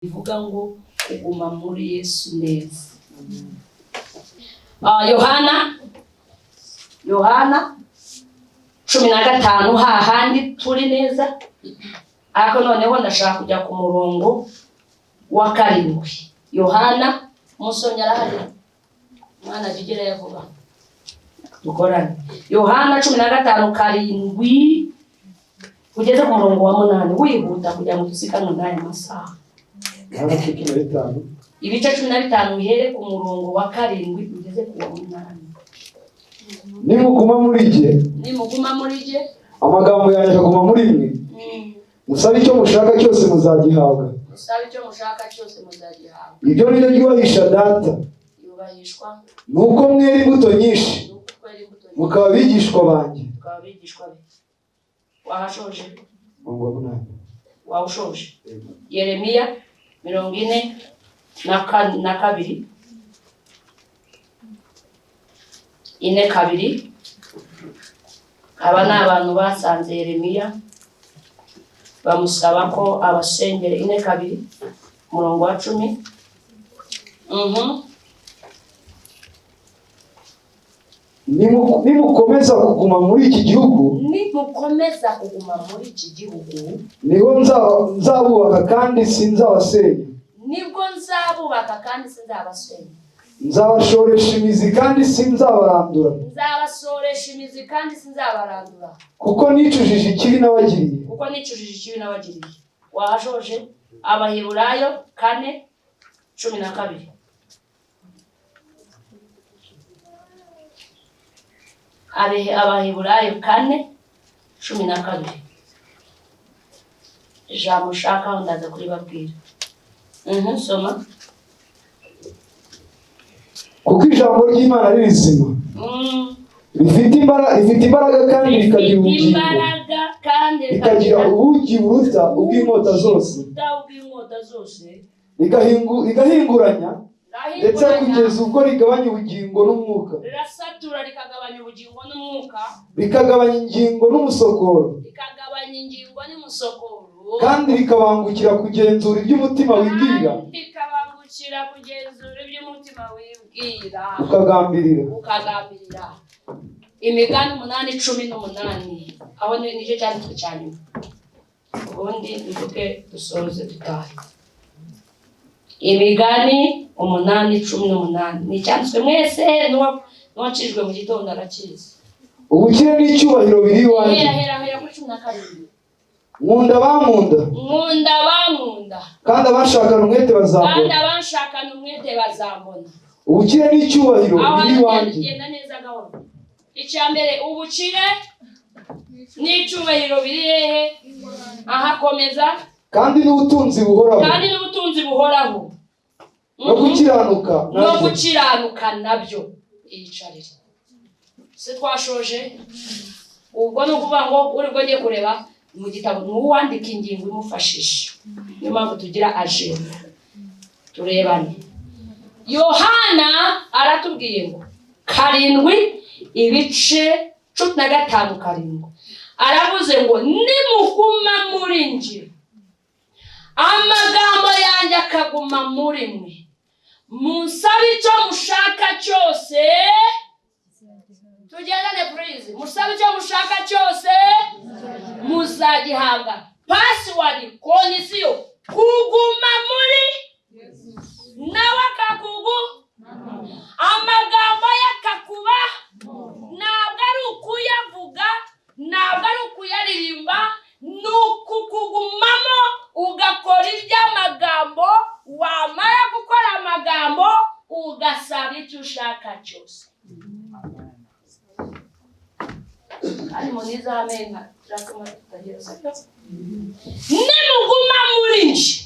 Ivuga ngo kuguma muri Yesu neza. Yohana 15 hahandi turi neza. Ariko noneho ndashaka kujya ku murongo wa 7. Yohana musonyara hari mwana bigera yavuga dukorane. Yohana 15:7 kugeza ku murongo wa 8 wihuta kugira ngo tusikane n'aya masaha. Ibice 15 bihere ku murongo wa 7 ugeze ku wa 8. Nimuguma muri je amagambo yanjye akaguma muri mwe. Musabe icyo mushaka cyose muzagihabwa. Ibyo ni byo byubahisha data. Nuko mwera imbuto nyinshi. Mukaba bigishwa banjye. Wahashoje. Wawushoje. Yeremiya 42 4:2. Aba ni abantu basanze Yeremiya bamusaba ko abasengere 4:2 murongo wa 10. Nimukomeza kuguma muri iki gihugu, niho nzabubaka kandi sinzabasenya. Nzabashoresha imizi kandi sinzabarandura. Kuko nicujije ikibi nabagiriye. Wahashoje. Abaheburayo 4:12. Abaheburayo 4:12. Ijambo ushaka ndaza kuribabwira. Soma. Kuko ijambo ry'Imana ari rizima. Rifite imbaraga kandi rikagira ubugi buruta ubw'inkota zose. Rigahinguranya ndetse kugeza ubwo rigabanya ubugingo n'umwuka. Rirasatura rikagabanya ubugingo n'umwuka. Rikagabanya ingingo n'umusokoro. Kandi rikabangukira kugenzura iby'umutima wibwira. Ukagambirira. Imigani 8:18. Aho nije cyanditswe cyane. Ubundi mvuge dusoze dutahe. Imigani 8:18 ni cyanditswe mwese n'uwacishwe mu gitondo arakizi. Ubukire n'icyubahiro biri iwanjye. Hera kuri 17. Nkunda bankunda. Kandi abashakana umwete bazambona. Ubukire n'icyubahiro biri iwanjye. Icyambere ubukire n'icyubahiro biri hehe? Ahakomeza. Kandi n'ubutunzi buhoraho. No gukiranuka nabyo. Iyicarire. Se twashoje. Ubwo no kuvuga ngo uri bwo ngiye kureba mu gitabo n'uwandika ingingo imufashisha. Niyo mpamvu tugira agenda. Turebane. Yohana aratubwiye ngo 7:15 aravuze ngo nimuguma muri nje amagambo yanjye akaguma muri mwe musabe icyo mushaka cyose. Tugendane please. Musabe icyo mushaka cyose muzagihabwa. Password condition kuguma muri nawe amagambo yakakuba ntabwo ari ukuyavuga, ntabwo ari ukuyaririmba, n'ukukugumamo ugakora iby'amagambo. Wamara gukora amagambo ugasaba icyo ushaka cyose. Ari muniza amenga turakoma tutagera sato. Nimuguma muri nje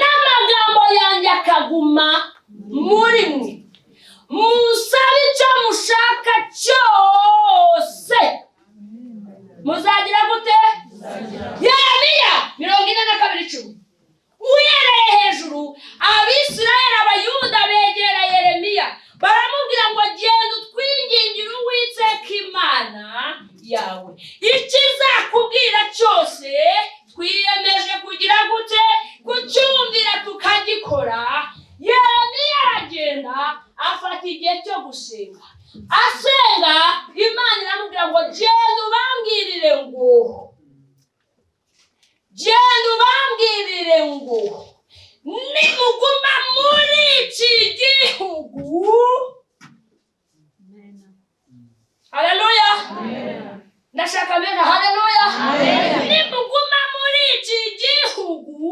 n'amagambo yanjye akaguma muri mwe musabe icyo mushaka cyose muzagira gute? Yeremiya 42:10. Uhereye hejuru Abisirayeli Abayuda begera Yeremiya baramubwira ngo genda utwingingire Uwiteka Imana yawe ikizakubwira cyose twiyemeje gusenga. Asenga, Imana iramubwira ngo genda ubambwirire ngo. Genda ubambwirire ngo nimuguma muri iki gihugu. Haleluya. Ndashaka mena haleluya. Nimuguma muri iki gihugu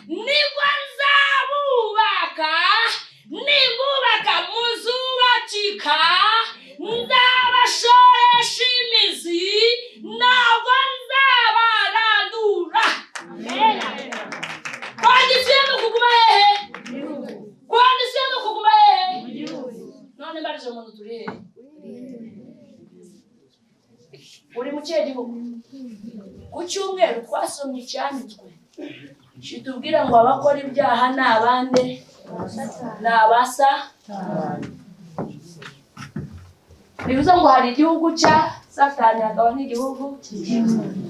nibwo nzabubaka, nimubaka muzubakika, nzabashoresha imizi, ntabwo nzabarandura. Kwanditsemo kuguma hehe? Kwanditsemo kuguma hehe? None mbarizo umuntu turi hehe? Uri mu kihe gihugu? Ku cyumweru twasomye icyanditswe kitubwira ngo abakora ibyaha ni abande? Ni abasa. Bivuze ngo hari igihugu cya Satani hakaba n'igihugu.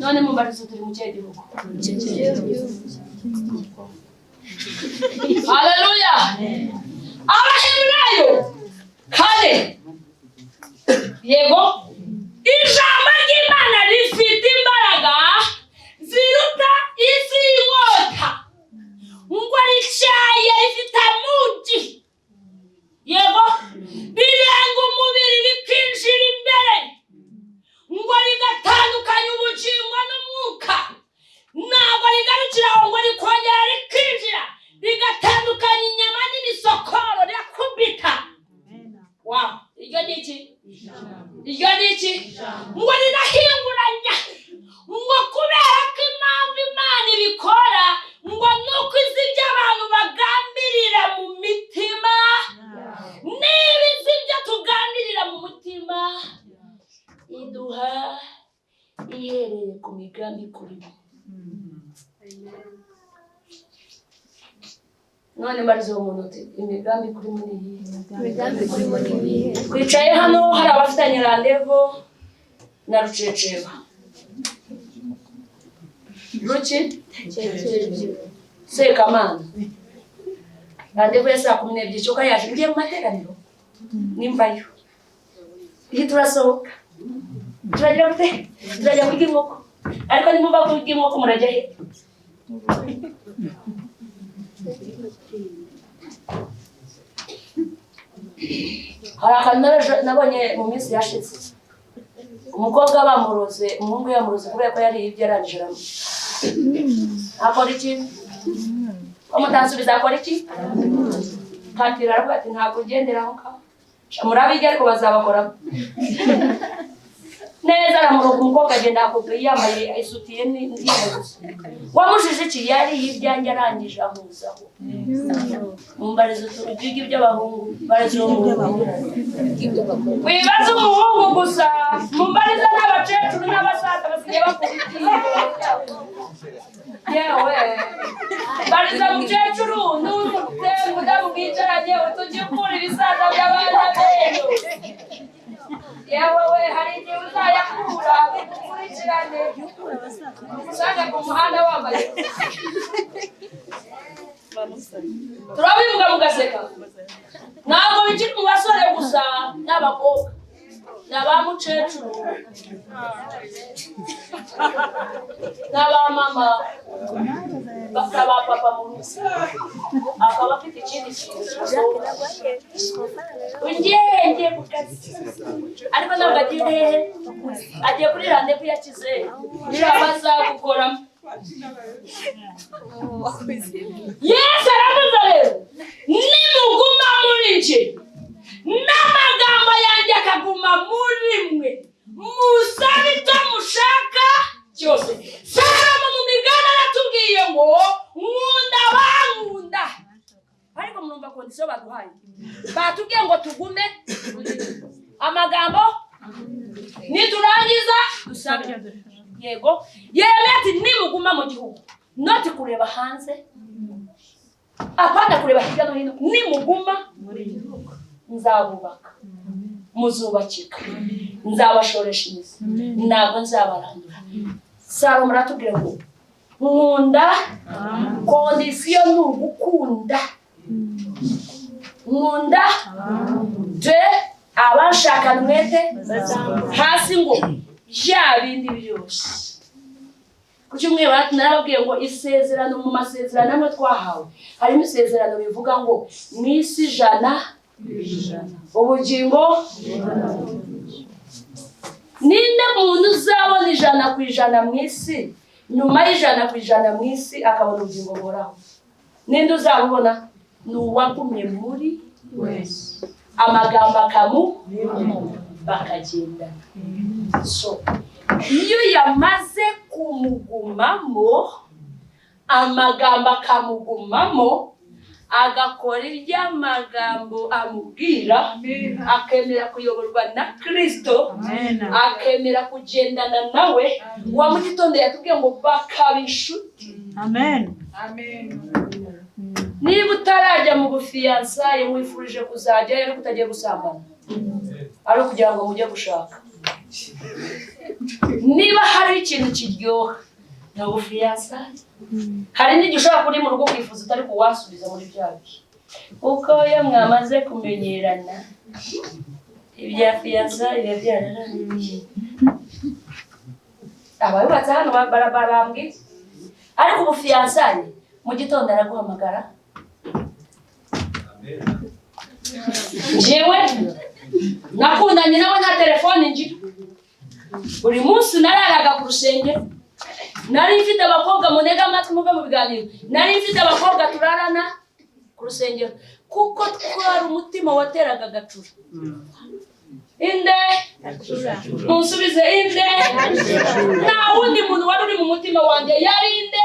None mumbarizo turi mu kihe gihugu? Haleluya. Abaheburayo kane. Yego. Ijambo ry'Imana rifite imbaraga ziruta isi y'inkota, ngo ricyaye rifite amugi. Yego. Birenga umubiri rikinjira imbere, ngo rigatandukanya ubugingo n'umwuka. Ntabwo rigarukira aho ngo rikongera rikinjira, rigatandukanya inyama n'imisokoro, rirakubita. Wow. Iryo ni iki? Iryo ni iki? Ngo rirahinguranya. Ngo kubera ko impamvu Imana ibikora, ngo nuko izi ibyo abantu bagambirira mu mitima. Niba izi ibyo tugambirira mu mutima, iduha ihereye ku migambi kuri bo. None mbarizo umuntu uti imigambi kuri muri iyi. Imigambi kuri muri iyi. Twicaye hano hari abafitanye randevu na Ruceceba. Ruki? Sekamana. Randevu ya saa 12 cyo kayaje ngiye mu materaniro. Nimvayo. Iyi turasohoka. Turajya gute? Turajya kurya inkoko. Ariko nimumva kurya inkoko murajya he? Hari akantu nabonye mu minsi yashize. Umukobwa bamuroze, umuhungu yamuroze kubera ko yari ibyo yaranjiramo. Akora iki? Umutansubiza akora iki? Katira aravuga ati ntabwo ugendera aho ka. Murabijya ariko bazabakora. Neza aramuroga umukobwa agenda akubwiye yambaye isutiye n'impuzu. Wamushije iki? Yari ibyanjye arangije amuzaho. Mumbarizo tugiga iby'abahungu, barizo umuhungu. Wibaza umuhungu gusa, mumbariza n'abacecuru n'abasaza basigaye bakubitiye. Yewe. Bariza mukecuru n'umutembu ndamubwicaranye utugiye ukura ibisaza by'abana benyu. Yewe we hari igihe uzayakura bikurikirane. Usanga ku muhanda wambaye. Turabivuga mugaseka. Ntabwo bikiri mu basore gusa n'abakobwa. N'abamukecuru. N'abamama. N'abapapa mu rugo. Akaba afite ikindi kintu. Ugiye ku kazi. Ariko ntabwo agiye kuri randevu yakize. Ijambo azagukoramo. Yesu aravuze rero, nimuguma muri nje n'amagambo yanjye akaguma muri mwe, musabe icyo mushaka cyose. Salomo mu migani aratubwiye ngo nkunda bankunda. Ariko murumva kondisiyo baduhaye, batubwiye ngo tugume amagambo niturangiza dusabe. Yego. Yewe ati nimuguma mu gihugu, noti kureba hanze, apana kureba hirya no hino. Nimuguma muri gihugu, nzabubaka, muzubakika, nzabashoresha imizi, ntabwo nzabarandura. Salomo aratubwira ngo nkunda, kondisiyo ni ugukunda. Nkunda, abashakana umwete hasi ngo bya bindi byose. Ku cyumweru narababwiye ngo isezerano, mu masezerano amwe twahawe harimo isezerano bivuga ngo mwisi ijana ubugingo. Ninde muntu uzabona 100% mwisi, nyuma y'100% mwisi akabona ubugingo buhoraho? Ninde uzabubona? Nuwagumye muri Yesu, amagambo akamu bakagendana. So iyo yamaze kumugumamo, amagambo akamugumamo, agakora iby'amagambo amubwira, akemera kuyoborwa na Kristo, akemera kugendana nawe, wa mu gitondo yatubwiye ngo bakaba inshuti. Amen. Niba utarajya mu bufiyansaye wifurije kuzajya rero kutagiye gusambana, ari kugira ngo mujye gushaka. Niba hari ikintu kiryoha na bufiyansaye, hari n'igihe ushobora kuri mu rugo kwifuza utari kuwasubiza muri byabi, kuko iyo mwamaze kumenyerana ibya fiyansaye biba byararangiye. Abayubatse hano barambwiye, ariko ubufiyansaye mu gitondo araguhamagara. Jewe nakundanye nawe nta telefone ngira, buri munsi nararaga ku rusengero, nari mfite abakobwa munega amatwi muve mu biganiro, nari mfite abakobwa turarana ku rusengero, kuko twari umutima wateraga Gacura. Inde musubize inde. Nta wundi muntu wari uri mu mutima wanjye, yari inde.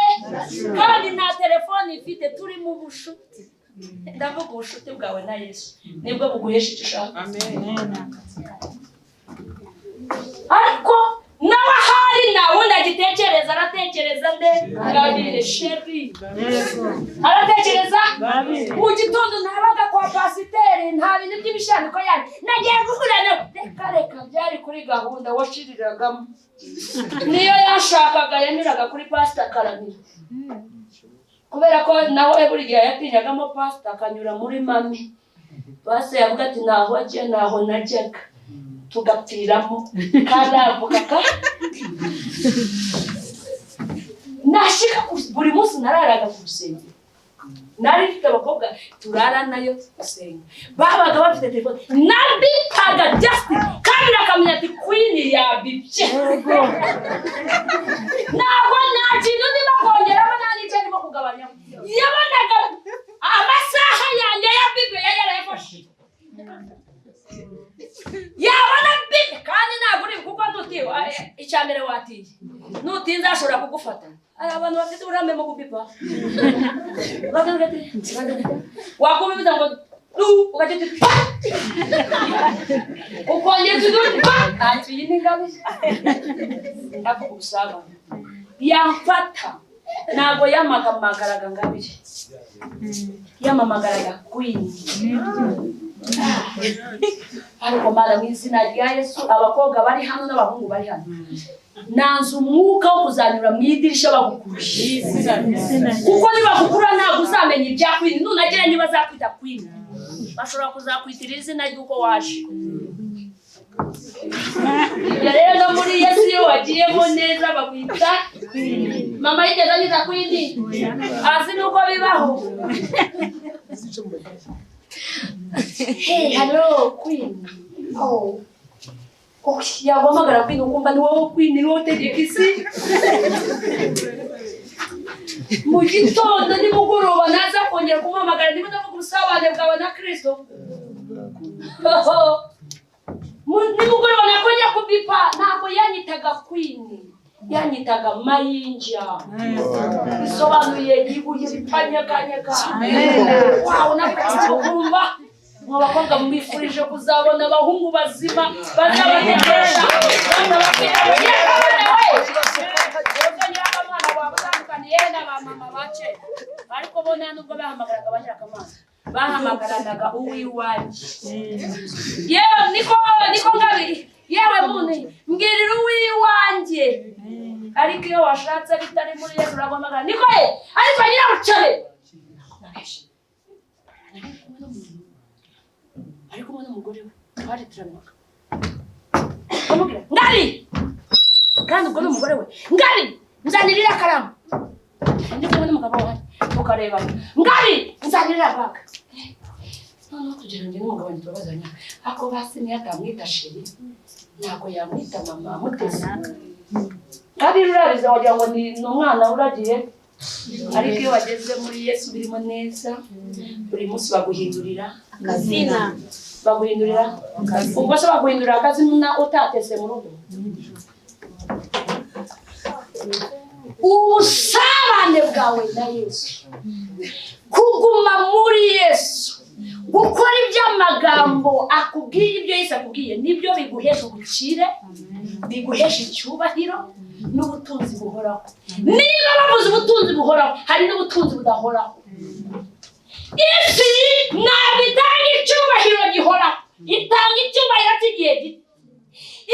Kandi nta telefone ifite, turi mu bushuti. Ndavuga ubushuti bwawe na Yesu nibwo buguhesha icyo ushaka. Ariko nawe hari nta wundi agitekereza, aratekereza nde? Gabire sheri, aratekereza. Mu gitondo nabaga kwa pasiteri, nta bintu by'ibishaniko yani nagiye gukurana, reka byari kuri gahunda washiriragamo. Niyo yashakaga yanyuraga kuri pasita akaramira, kubera ko nawe buri gihe yatinyagamo pasita akanyura muri mami. Pasita yavuga ati naho ajya naho najyaga, tugapfiramo kandi avuga ka nashika buri munsi nararaga ku rusengero. Nari mfite abakobwa turara nayo gusenga, babaga bafite telefone, nabitaga just kandi akamenya ati queen yabibye. Ntabwo nta kintu ndimo kongeramo, nta n'icyo ndimo kugabanya. Yabonaga amasaha yanjye yabibwe yarayafashe, yabona bibi kandi ntabwo uri kuko ntutiwe. Icyambere watiye nutinze ashobora kugufata. Ari abantu bafite uburambe mu kubipa, wakubiza ngo ukagenda ukongeza uduti ati iyi ni ngabe. Ndavuga usaba yamfata, ntabwo yamagamagaraga ngabire, yamamagaraga queen. Ariko mara mu izina rya Yesu, abakobwa bari hano n'abahungu bari hano, nanze umwuka wo kuzanyura mu idirisha bagukurusha, kuko nibagukura ntabwo uzamenya ibya queen. Nunagira niba zakwita queen, bashobora kuzakwitira izina ry'uko waje. Ibyo rero no muri Yesu iyo wagiyemo neza bakwita mama yigeze anyita queen, azi nuko bibaho. Hey, hello queen. Oh, yagomagara queen, ukumva ni wowe queen, ni wowe utegeka isi. Mu gitondo nimugoroba naza kongera kumuhamagara, ndimo ndavuga ubusabane bwawe na Kristo. Nimugoroba nakongera kubipa, ntabwo yanyitaga queen, yanyitaga mayinja. Bisobanuye ibuye ripanyaganyega. Wow, nakwiye kumva mwabakobwa mwifurije kuzabona abahungu bazima bazabategesha, bazababwira ngo ariko bo nta nubwo bahamagaraga abanyirakamana, bahamagaranaga uw'iwanjye. Yewe niko ngabiri, yewe muntu mbwirira uw'iwanjye. Ariko iyo washatse bitari muri Yesu uraguhamagara niko ye, ariko nyirabucare ariko umwana umugore we twaritiranaga amubwira ngari kandi ubwo n'umugore we ngari nzanirira karamu ndi kumwe n'umugabo wanjye ukareba ngari nzanirira baga noneho kugira ngo n'umugabo ntitubazanya ako basi niyo atamwita sheri ntabwo yamwita mama mutesi ngari rurariza wagira ngo ni umwana uragiye ariko iyo wageze muri Yesu birimo neza buri munsi baguhindurira akazina ubwo se baguhindurira akazina utatese mu rugo ubusabane bwawe na Yesu kuguma muri Yesu gukora iby'amagambo akubwiye ibyo Yesu akubwiye nibyo biguhesha ubukire biguhesha icyubahiro n'ubutunzi buhoraho niba bavuze ubutunzi buhoraho hari n'ubutunzi budahoraho isi ntabwo itanga icyubahiro gihoraho itanga icyubahiro cy'igihe gito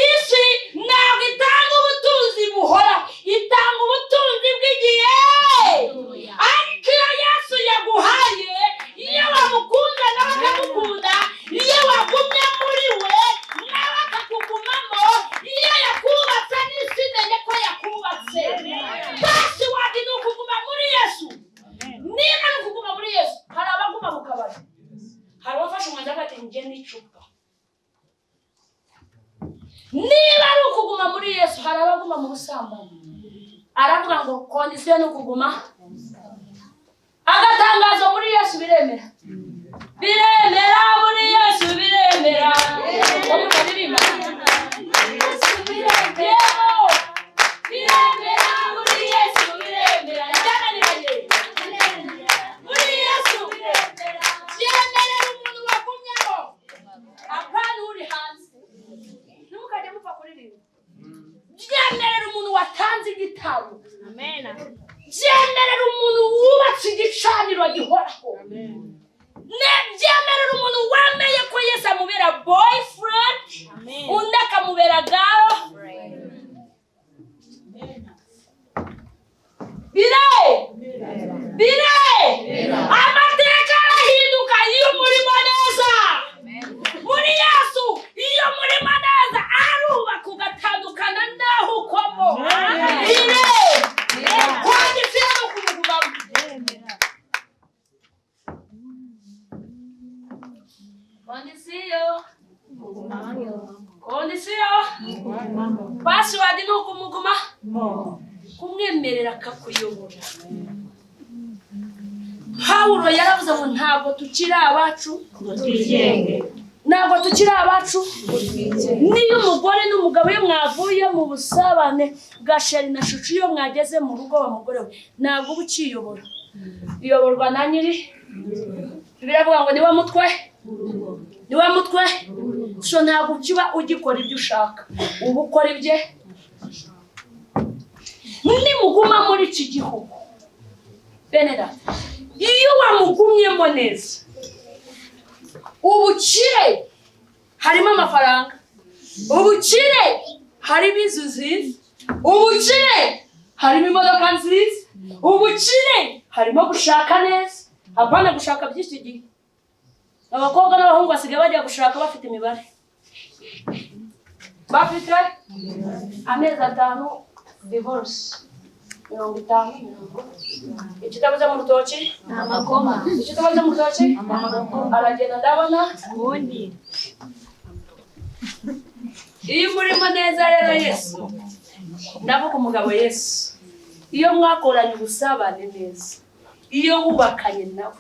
isi ntabwo itanga ubutunzi buhoraho itanga ubutunzi bw'igihe ariko iyo Yesu yaguhaye iyo wamukunda nawe akagukunda iyo wagumye muri we nawe akakugumamo iyo yakubatse n'isi menye ko yakubatse basi wadi ni ukuguma muri Yesu niba ni ukuguma muri Yesu hari abaguma mu kabari hari abafashe umwanzuro bati njye n'icupa niba ari ukuguma muri Yesu hari abaguma mu busambanyi aravuga ngo kondisiyo ni ukuguma agatangazo muri Yesu biremera muri Yesu biremera biremera muri Yesu biremera byananiranye muri Yesu byemerera umuntu wagumyeho apana uri hanze ntimukajye mupfa kuririmba byemerera umuntu watanze igitabo amen byemerera umuntu wubatse igicaniro gihoraho byemerera umuntu wemeye ko Yesu amubera boyfriend undi akamubera girlfriend bire amateka arahinduka iyo murimo neza muri Yesu iyo murimo neza arubaka ugatandukana naho ukomo bire kondisiyo no kumugumamo kondisiyo pasiwadi ni ukumuguma kumwemerera akakuyobora Pawulo yaravuze ngo ntabwo tukiri abacu ngo twigenge ntabwo tukiri abacu niyo umugore n'umugabo iyo mwavuye mu busabane gasheri na shucu iyo mwageze mu rugo wa mugore we ntabwo uba ukiyobora uyoborwa na nyiri biravuga ngo niwe mutwe so ntabwo ukiba ugikora ibyo ushaka uba ukora ibye nimuguma muri iki gihugu benera iyo wamugumyemo neza ubukire harimo amafaranga ubukire harimo inzu nziza ubukire harimo imodoka nziza ubukire harimo gushaka neza apana gushaka by'iki gihe abakobwa n'abahungu basigaye bajya gushaka bafite imibare bafite amezi 5 divorce 50 ikitabuze mu rutoki amakoma ikitabuze mu rutoki amakoma aragenda ndabona ubundi iyo murimo neza rero Yesu ndavuga umugabo Yesu iyo mwakoranye ubusabane neza iyo wubakanye nawe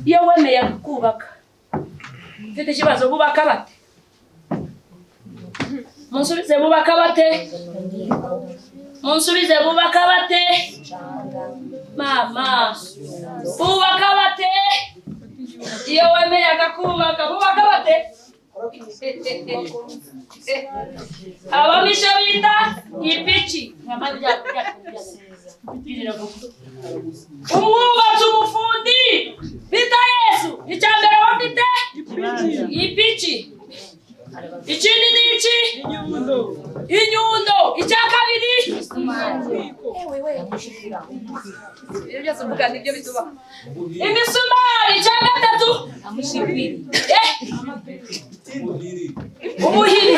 iyo wemeye kubaka mfite ikibazo bubaka bate munsubize bubaka bate mama bubaka bate iyo wemeye akakubaka bubaka bate abamisha bita ipiki umwubatsi umufundi bita Yesu icyambere bafite ipiki ikindi ni iki inyundo icya kabiri ibyo byose mvuga nibyo bituba imisumari icya gatatu Umuhiri.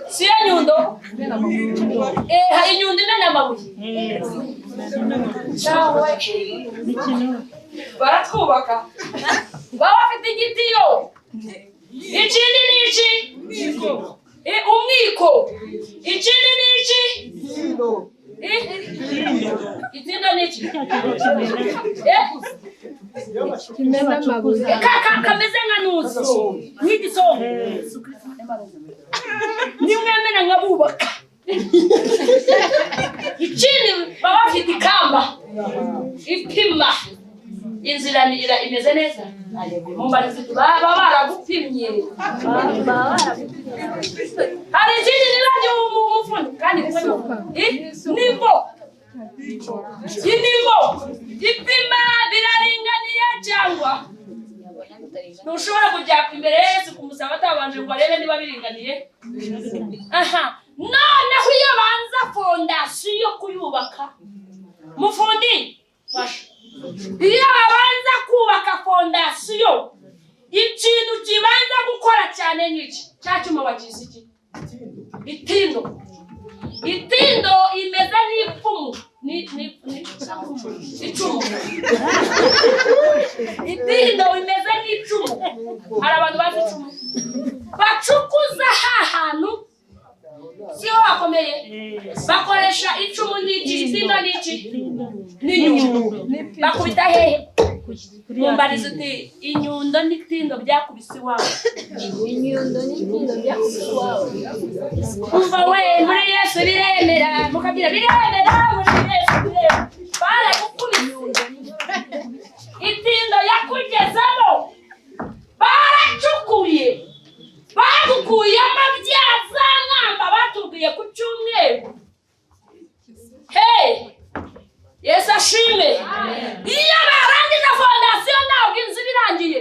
Siyo nyundo. Hari inyundo imena amabuye. Cyawe. Baratwubaka. Baba bafite igiti yo. Ikindi ni iki? Umwiko. Ikindi ni iki? Itindo ni iki? Kameze nka nuzi. Nk'igisongo. Nimwemera nkabubaka. Ikindi baba bafite ikamba. Ipima. Inzira imeze neza. Mumbarize baba baragupimye. Hari ikindi nibaje umufundi kandi nimbo. Nimbo. Ipima biraringaniye cyangwa ntushobora kujya imbere Yesu kumusaba atabanje ngo arebe niba biringaniye. Noneho iyo banza fondasiyo yo kuyubaka mufundi fasha. Iyo abanza kubaka fondasiyo ikintu kibanza gukora cyane n'iki cyacuma bagize iki? Itindo. Itindo imeze n'ipfumu icumu. Itindo imeze n'icumu. Hari abantu bazi icumu bacukuza hantu siyo hakomeye bakoresha icumu n'iki. Itindo n'iki n'inyundo bakubita hehe? Mumbarize uti inyundo n'itindo byakubise iwawe. Inyundo n'itindo byakubise iwawe. Umva we muri Yesu biremera mukabira biremera muri Yesu biremera. Baragukubise itindo yakugezamo baracukuye bagukuyemo byaza nkamba batubwiye ku cyumweru. Hey Yesu ashime. Iyo barangije fondasiyo ntabwo inzu birangiye.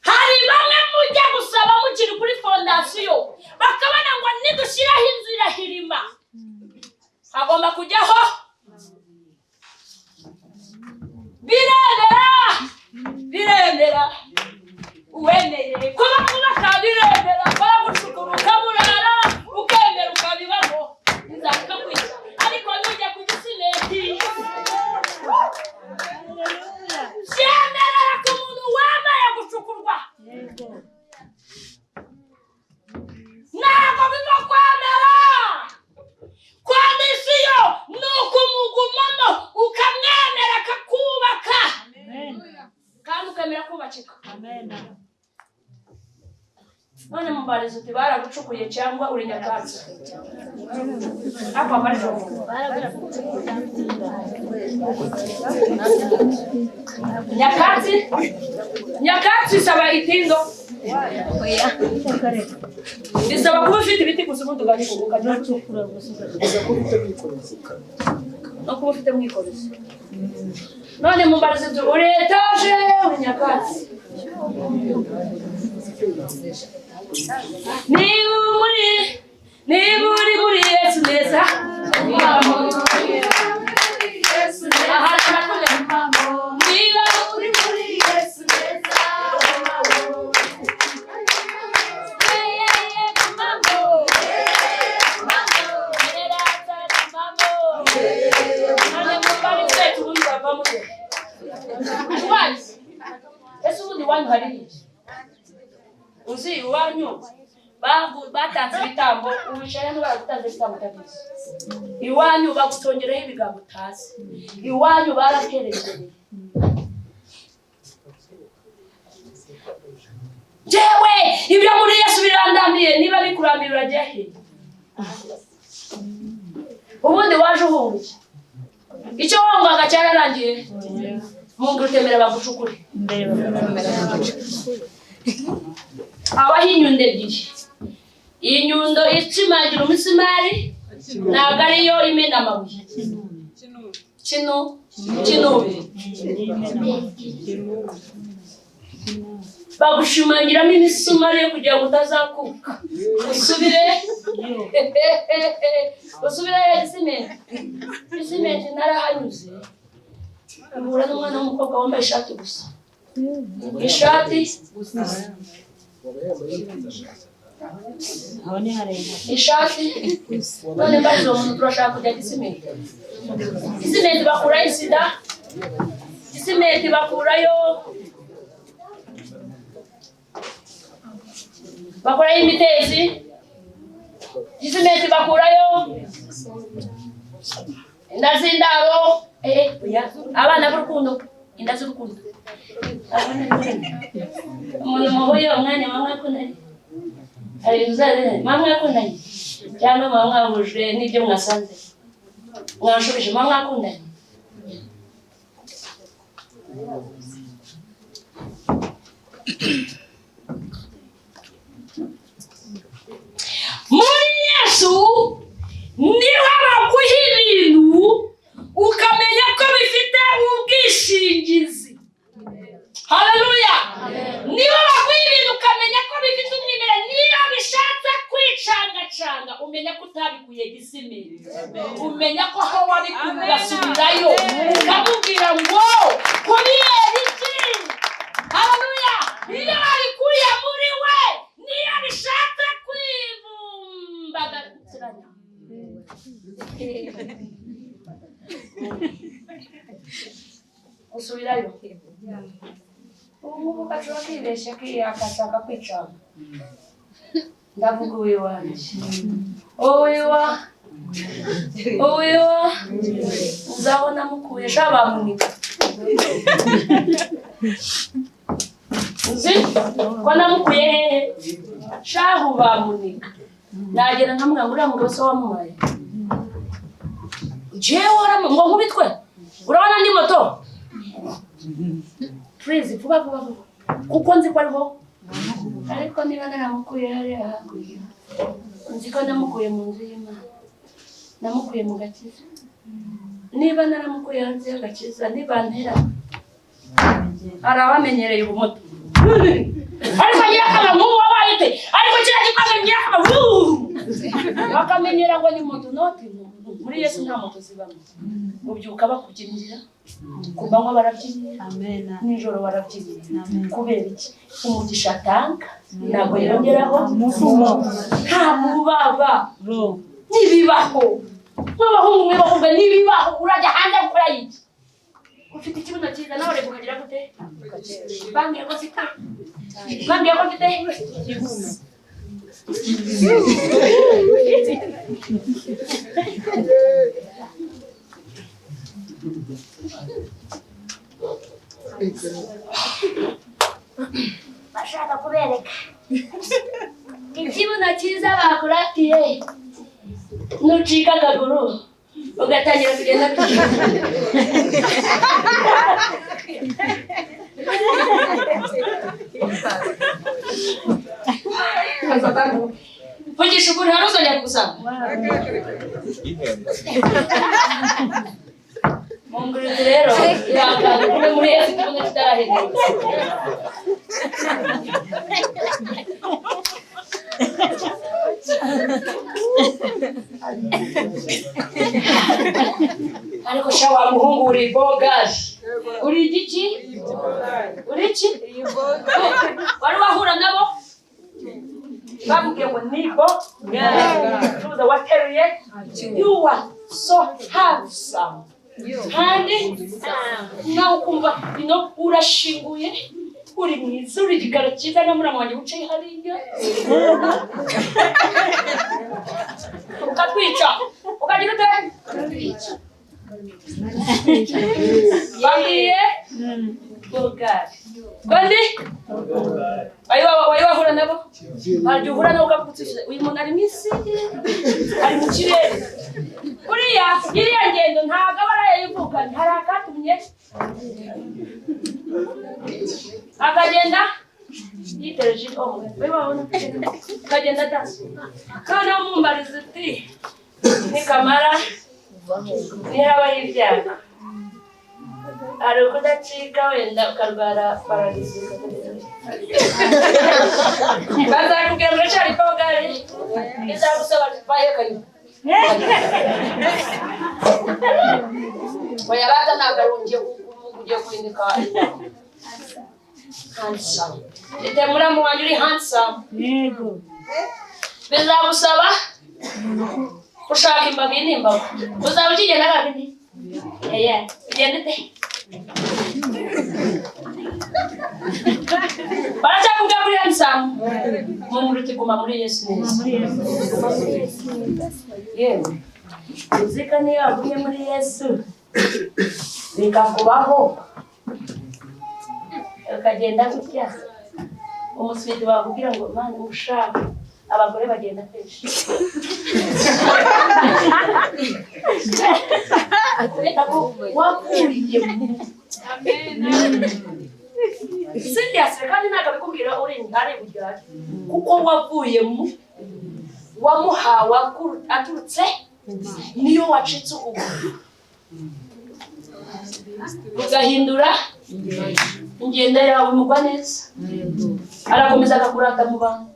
Hari bamwe mujya gusaba mukiri kuri fondasiyo bakabona ngo nidushyiraho inzu irahirima. Hagomba kujyaho biremera uwemeye kuba kubaka biremera baragucukura ukaburara ukemera ukabibamo inzaka kwita. Ariko nujya ku gisimenti cyemerera ku muntu wambaye gucukurwa. Ntabwo biva kwemera. Kondisiyo ni ukumugumamo ukamwemera akakubaka kandi ukemera kubakika. None mumbarize uti baragucukuye cyangwa uri nyakatsi? Apa marijo nyakatsi saba itindo. Isaba kuba ufite ibiti gusa ubundi ukajya ucukura gusa no kuba ufite mwikorezi. None mumbarize uti uri etaje uri nyakatsi? Niba uri muri Yesu neza. Niba uri muri Yesu neza. Yesu ubundi wanyu hari iki? Uzi iwanyu batanze ibitambo uwicaye hano baragutanze ibitambo utabizi. Iwanyu bagutongeraho ibigambo utazi. Iwanyu barakerereye. Jewe ibyo muri Yesu birandamiye niba bikuramira urajya he? Ubundi waje uhunguye. Icyo wangwaga cyararangiye. Mungu utemera bagucukure. Abaho inyundo ebyiri. Iyi nyundo itsimagira umusimari ntabwo ariyo imena amabuye. Kinubi. Bagushimangiramo imisumari yo kugira ngo utazakuka. Usubire gisimenti narahanyuze. Ahura n'umwana w'umukobwa wambaye ishati gusa. Ishati gusa. ishati none mbaje umuntu turashaka kujya Gisimenti. Gisimenti bakurayo sida, Gisimenti bakurayo imitezi, Gisimenti bakurayo inda z'indaro, abana b'urukundo, inda z'urukundo. Umuntu muhuye umwanya mama yakunanye ari uzare mama yakunanye cyangwa mama mwahujwe n'ibyo mwasanze mwashubije mama yakundanye. Muri Yesu niwe baguha ibintu ukamenya ko bifite ubwishingizi. Haleluya. Niwe baguha ibintu ukamenya ko bifite umwimerere. Niyo bishatse kwicangacanga umenya ko utabikuye Gisimenti. Umenya ko aho wabikuye ugasubirayo ukamubwira ngo kubera iki. Haleluya. Niyo wabikuye muri we, niyo bishatse kwivumbagatanya. Usubirayo. Ubu Gacura kwibeshya akashaka kwicana. Ndavuga uwiwanje. Owiwa. Uzabona mukuye shabamunika. Uzi ko namukuye shahu bamunika. Nagera nkamubwira uriya mugabo se wamumaye. Jewe ngo nkubitwe. Urabona ndi moto. Please vuba kuko nzi ko ariho. Ariko niba naramukuye hariya hakurya. Nzi ko namukuye mu nzu y'Imana. Namukuye mu gakiza. Niba naramukuye hanze y'agakiza nibantera. Arabamenyereye ubumoto. Ariko ngira kama nk'ubu wabaye ute. Ariko kira gikwanga ngira kama bakamenyera ngo ni moto noti. Muri Yesu nta moto zibamo. Ubyuka bakubyinira. Kubanywa barabyinira. Amen. Nijoro barabyinira. Kubera iki? Umugisha atanga ntabwo yongeraho umufumo. Nta mubaba. Nibibaho. N'abahungu mwe bavuga nibibaho urajya hanze gukora iki? Ufite ikibuno cyiza nawe reka ukagira gute? Bangiye ko sita. Bangiye ko mfite iguma. Bashaka kubereka ikibuno cyiza bakuratiye nucika akaguru ugatangira kugenda vugisha ukuri hari uzongera kugusanga Mungurute rero ihangane kuri muri Yesu ikibuno kitarahereye. Ariko shawa muhungu uri bogaje. Uri igiki? Uri iki? Wari wahura nabo? Bamubwiye ngo nibo tuza wateruye. You are so handsome. Kandi nawe ukumva urashinguye uri mwiza uri igikara cyiza na muramu wanjye wicaye hariya ukatwica ukagira ute bagiye bogari kandi ayo wahura nabo baryo uhura nabo ukakutsishije uyu muntu ari misi ari mu kirere uriya iriya ngendo ntabwo barayivuganye hari akatumye akagenda yitereje we babona akagenda dasi noneho mumbariza uti nikamara nihabaho ibyago hari ukudacika wenda ukarwara pararizi bazakubwira ngo uracari bogari izagusaba baye kayuba Wayabata ntabwo arungiye kugiye kwindika handsome. Ite muramu wanyu uri handsome. Yego. Bizagusaba ushaka imbaga n'imbaga. Uzaba ukigenda gabindi? Ugenda ite? Baracyakubwira kuri handsome. Muri Kuguma muri Yesu neza. Yewe. Uzika niyo wagumye muri Yesu. Bikakubaho. Ukagenda gutya. Umuswiti bakubwira ngo Mana ushaka. Abagore bagenda kenshi. Wakuriye. Amen. Serious kandi ntago bikubwira uri ngare bujyaje. Kuko wavuyemo wamuhawe aturutse niyo wacitse ukuguru. Ugahindura ingenda yawe mugwa neza. Arakomeza akakurata mu bantu.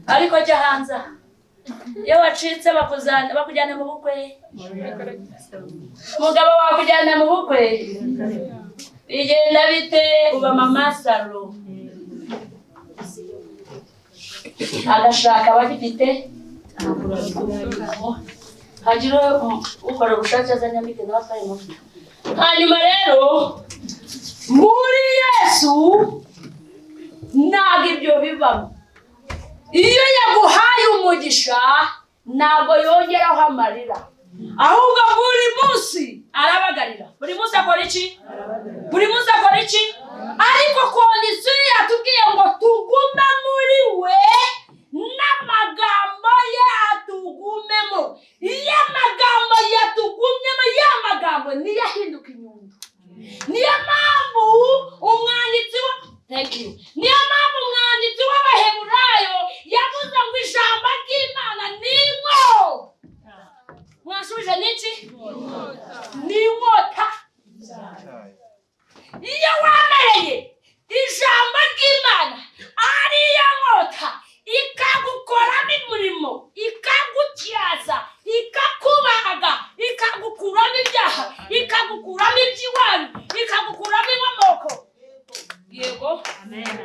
Ariko ajya hanze. Iyo wacitse bakujyana mu bukwe. Umugabo wakujyana mu bukwe. Bigenda bite uba mama salo. Agashaka bagifite. Hajiro ukora ubushake azanyamike n'abafaye mu. Hanyuma rero muri Yesu ntabwo ibyo bibamo. Iyo yaguhaye umugisha ntabwo yongeraho amarira. Ahubwo buri munsi arabagarira. Buri munsi akora iki? Buri munsi akora iki? Ariko kondisiyo yatubwiye ngo tugume muri we n'amagambo ye atugumemo. Iyo amagambo yatugumyemo y'amagambo niyo ahinduka inyundo. Niyo mpamvu umwanditsi wa thank you. Niyo mpamvu umwanditsi w'Abaheburayo yavuze ngo ijambo ry'Imana ni inkota. Mwashubije n'iki? Ni inkota. Iyo wamereye ijambo ry'Imana ariyo nkota ikagukoramo imirimo, ikagutyaza, ikakubaga, ikagukuramo ibyaha, ikagukuramo iby'iwanyu, ikagukuramo inkomoko. Yego? Amen.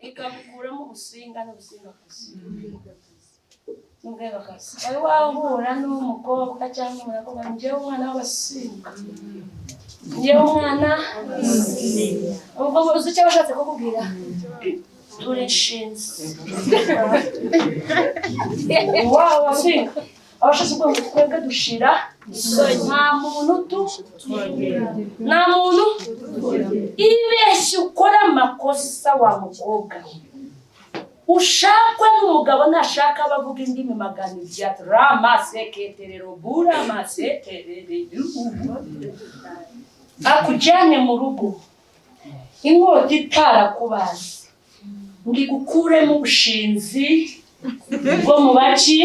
Ikagukuramo ubusinga n'ubusingakazi. N'ubwebakazi. Wari wahura n'umukobwa cyangwa umukobwa njyewe umwana w'abasinga. Njyewe umwana ubwo uzi icyo bashatse kukubwira? Tureshinze. Wow, wasinga. Abashatse ubwo twebwe dushira nta muntu ibeshye ukora amakosa wa mukobwa. Ushakwe n'umugabo ntashaka bavuga indimi magana ibya ramaseketerero bura maseterero. Akujyane mu rugo. Inkota itarakubaza. Ngigukuremo ubushinzi bwo mu baki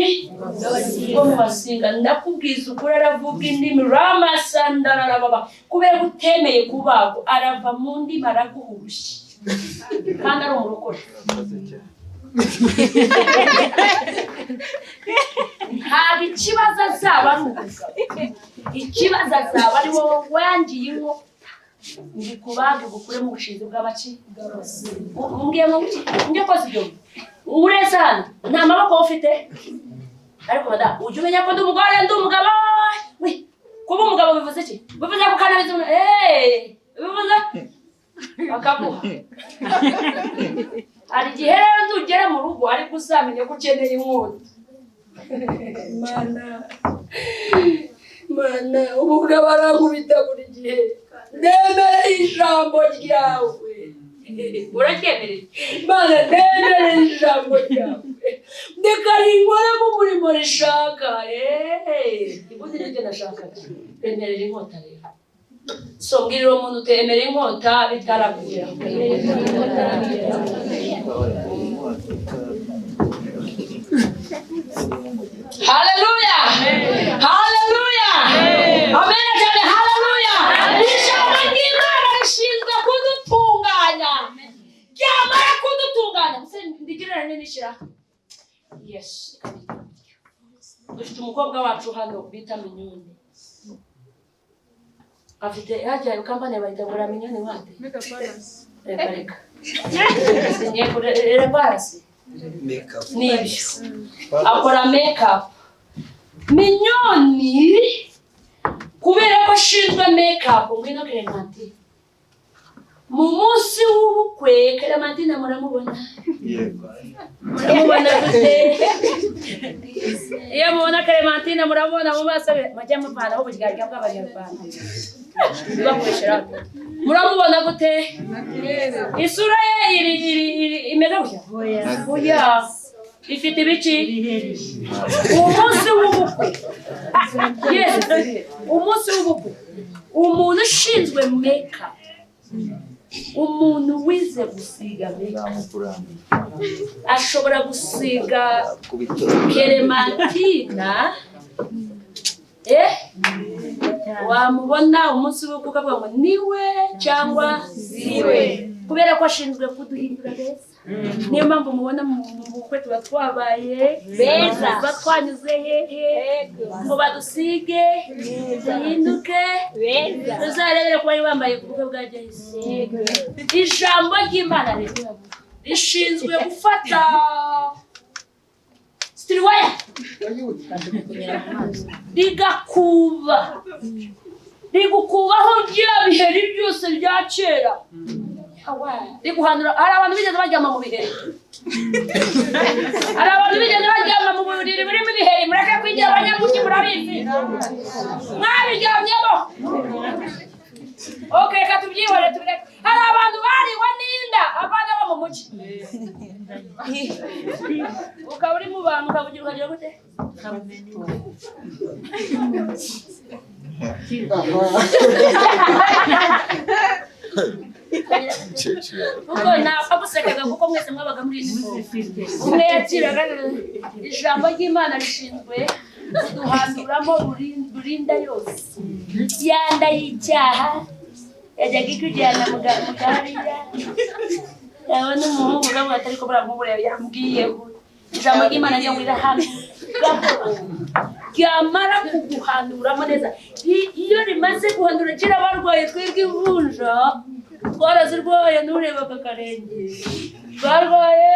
bwo mu basinga. Ndakubwiza ukuri aravuga indimi ramasandararababa. Kubera utemeye kubago arava mu ndimi araguhusha. Kandi ari umurokore. Ntabwo ikibazo azaba ari umugabo. Ikibazo azaba ari wowe wangiye inkota. Ndi kubaga gukuremo ubushinzi bw'abaki bw'abasinga. Umbwiye ngo njye koze ibyo. Urese hano nta maboko ufite. Ariko bada ujye umenya ko ndi umugore ndi umugabo. Kuba umugabo bivuze iki? Bivuze ko kanabize bivuze akabuha. Hari igihe rero ntugere mu rugo ariko uzamenye ko ukeneye inkota. Mana umugabo arangubita buri gihe. Nemere ijambo ryawe. Urakemere? Mana nemere ijambo ryawe. Ndeka rinkore mu murimo rishaka. Ibuze n'ibyo nashakaga. Emerera inkota rero. So mbwirira umuntu utemera inkota bitaraguye. Hallelujah. Hallelujah. Amen. Hallelujah. Ijambo ry'Imana rishinzwe kudutunganya. Ryamara kudutunganya. Ndigirane n'ishira. Yes. Dufite umukobwa wacu hano bita Minyoni. Afite hajya kampani bayita ngo Minyoni wande. reka singiye kureba hasi nibyo akora makeup minyoni kubera ko ashinzwe makeup ngwino Clementine mu munsi w'ubukwe Clementine muramubona muramubona gute iyo mubona Clementine muramubona mu maso majya mupana aho buryarya bw'abanyarwanda bakweshera muramubona gute isura ye imeze gutya oya ifite ibici umunsi w'ubukwe yes umunsi w'ubukwe umuntu ushinzwe makeup umuntu wize gusiga ashobora gusiga Clementine wamubona umunsi w'ubukwe ukavuga ngo niwe cyangwa siwe kubera ko ashinzwe kuduhindura beza niyo mpamvu mubona mu bukwe tuba twabaye beza tuba twanyuze hehe ngo badusige duhinduke beza tuzarebere ko bari bambaye ku bukwe bwa Yesu ijambo ry'Imana rishinzwe gufata stiriwaya rigukubaho bya biheri byose bya kera riguhanura hari abantu bigeze baryama mu biheri hari abantu bigeze baryama mu buriri burimo ibiheri mureke kwigira abanyamugi murabizi mwabiryamyemo okay reka tubyihore tubireke hari abantu bariwe n'inda abana bo mu mugi ukaba uri mu bantu ukavugira ukagira gute kuko ntabusekaga kuko mwese mwabaga muri umwe yakiraga ijambo ry'Imana rishinzwe kuduhanduramo burinda yose yanda y'icyaha yajyaga ikujyana mu gahariya yabona umuhungu ugamwe atari ko buramubure yambwiyeho ijambo ry'Imana ryo muri hano ryamara kuguhanduramo neza iyo rimaze guhandura kera barwaye twebwe imvunja twarazirwaye n'urebaga akarenge barwaye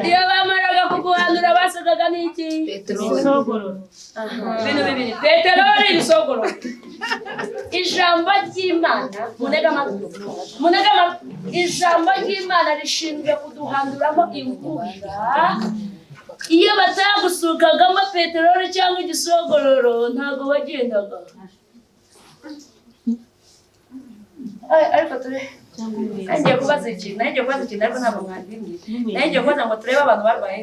iyo bamaraga kuguhandura basagaga n'iki ibisogororo ibintu bibiri peteroli ibisogororo ijambo ry'Imana munega ijambo ry'Imana rishinzwe kuduhanduramo imvunja iyo batagusukagamo peteroli cyangwa igisogororo ntabwo wagendaga ariko ture nanjye kubaza ikintu ariko ntabwo mwandimye nanjye kubaza ngo turebe abantu barwaye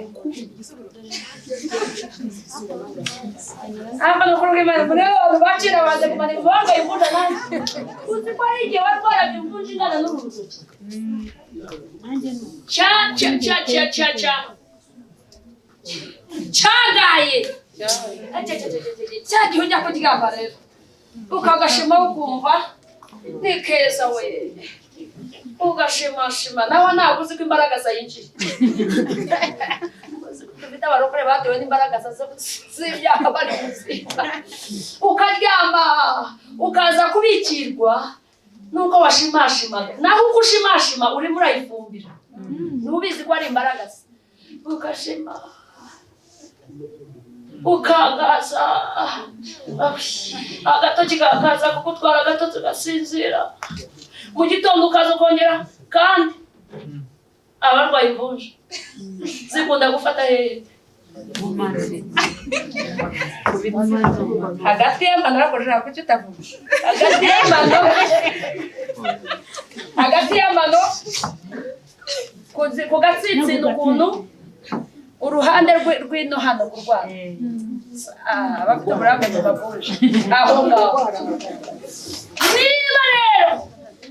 abantu kuri Imana murebe abantu bakira baze kumanika barwaye imvunja nanjye uzi ko ari igihe watwaraga imvunja ingana n'uru rutoki cyagaye cyagihe ujya kuryama rero ukagashima ukumva ni keza we ugashimashima nawe ntabwo uzi ko imbaraga zayinjiye dufite abarokore batewe n'imbaraga z'ibyaha bari gusiga ukaryama ukaza kubikirwa nuko washimashimaga naho uko ushimashima urimo urayifumbira ntubizi ko ari imbaraga ze ugashima ukagaza agatoki kakaza kugutwara agatotsi ugasinzira mu gitondo ukaza ukongera kandi abarwaye imvunja zikunda gufata hehe hagati y'amano arakoresha kuki utavuga hagati y'amano ku gatsitsino ukuntu uruhande rw'ino hano kurwara bafite uburambe bavuje aho ngaho niba rero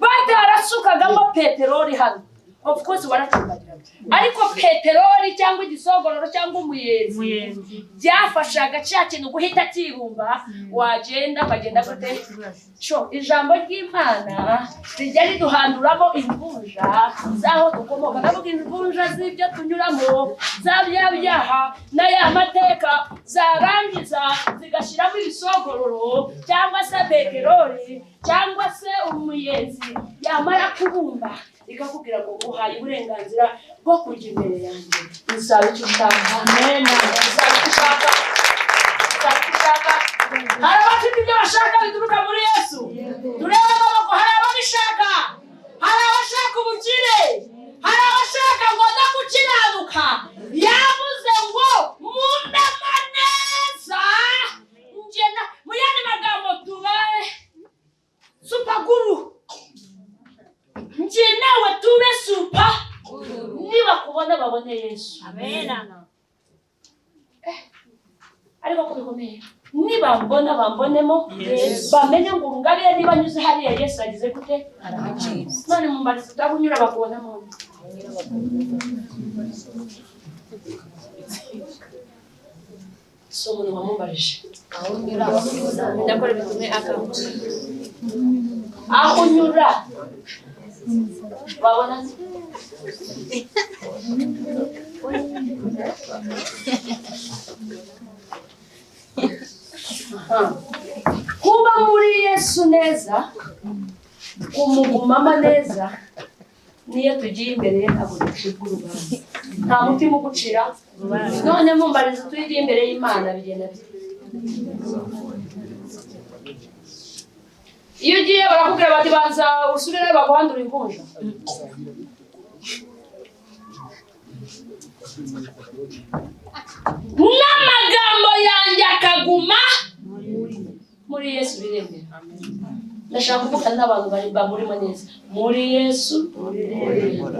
batarasukagamo peteroli hano of course waracumbagiraga ariko peteroli cyangwa igisogororo cyangwa umuyenzi byafashaga cya kintu guhita kibumba wagenda bagenda gute ijambo ry'Imana rijya riduhanduramo imvunja zaho dukomoka ndavuga imvunja z'ibyo tunyuramo za byaha n'aya mateka zarangiza zigashiramo ibisogororo cyangwa se peteroli cyangwa se umuyenzi yamara kubumba ikakubwira ngo uhaye uburenganzira bwo kujya imbere yanjye, nsaba icyo ushaka. Amen. Nsaba icyo ushaka. Hari abafite ibyo bashaka bituruka muri Yesu. Turebe amaboko, hari ababishaka, hari abashaka ubukire, hari abashaka ngo no gukiranuka. Yavuze ngo mundama neza, njye mu yandi magambo tubaye supaguru, njye nawe tube supa, niba kubona babone Yesu. Amen. Ariko ko bikomeye, niba mbona bambonemo, bamenye ngo ngabire niba nyuze hariya Yesu agize gute arahaciye. None mu mbarizo utabunyura bakubonamo. So umuntu wamumbarije ndakora bitume akamuca aho unyura babona kuba muri Yesu neza, kumugumama neza, niyo tugiye imbere ye ntabwo ducibwa urubanza, nta mutima ugucira. None mumbariza tugiye imbere y'Imana bigenda bite? Iyo ugiye barakubwira bati banza usubire baguhandura imvunja. N'amagambo yanjye akaguma muri Yesu biremera. Ndashaka kuvugana n'abantu bari bamurimo neza muri Yesu.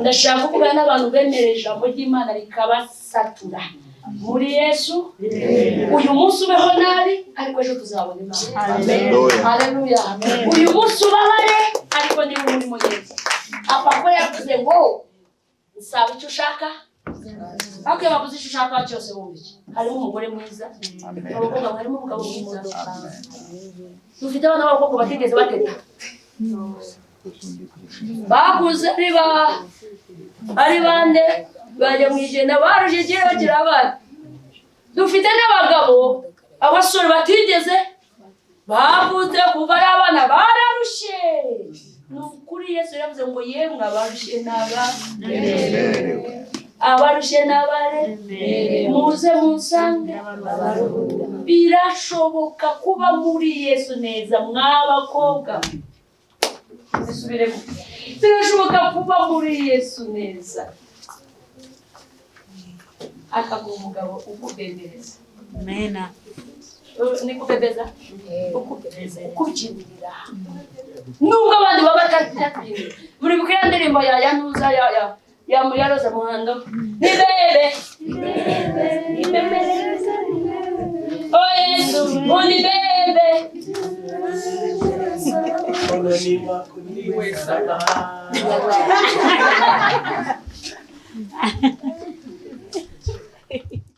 Ndashaka kuvugana n'abantu bemerera ijambo ry'Imana rikabasatura muri Yesu. Uyu munsi ubeho nabi, ariko ejo tuzabona Imana. Amen. Haleluya. Uyu munsi ubabare, ariko niba urimo neza. Apako yavuze ngo nsaba icyo ushaka. Akwiye bavuze icyo ushaka cyose wumvise. Harimo umugore mwiza, abakobwa harimo umugabo mwiza. Dufite abana b'abakobwa batigeze bateta. Baguze ari bande bajya mu ijana baruje igihe bagira abana. Dufite n'abagabo abasore batigeze bavuze kuva ari abana bararushe. Nukuri Yesu yavuze ngo yemwe abarushe abarushe n'abare muze munsange. Birashoboka kuba muri Yesu neza mw'abakobwa. Birashoboka kuba muri Yesu neza, akaguha umugabo ukubemereza. Amen. Nikubebeza ukubyinira nubwo abandi baba batabyinira. Muri bukira ndirimbo ya Neza ya Roza Muhando, ni bebe oh Yesu uni bebe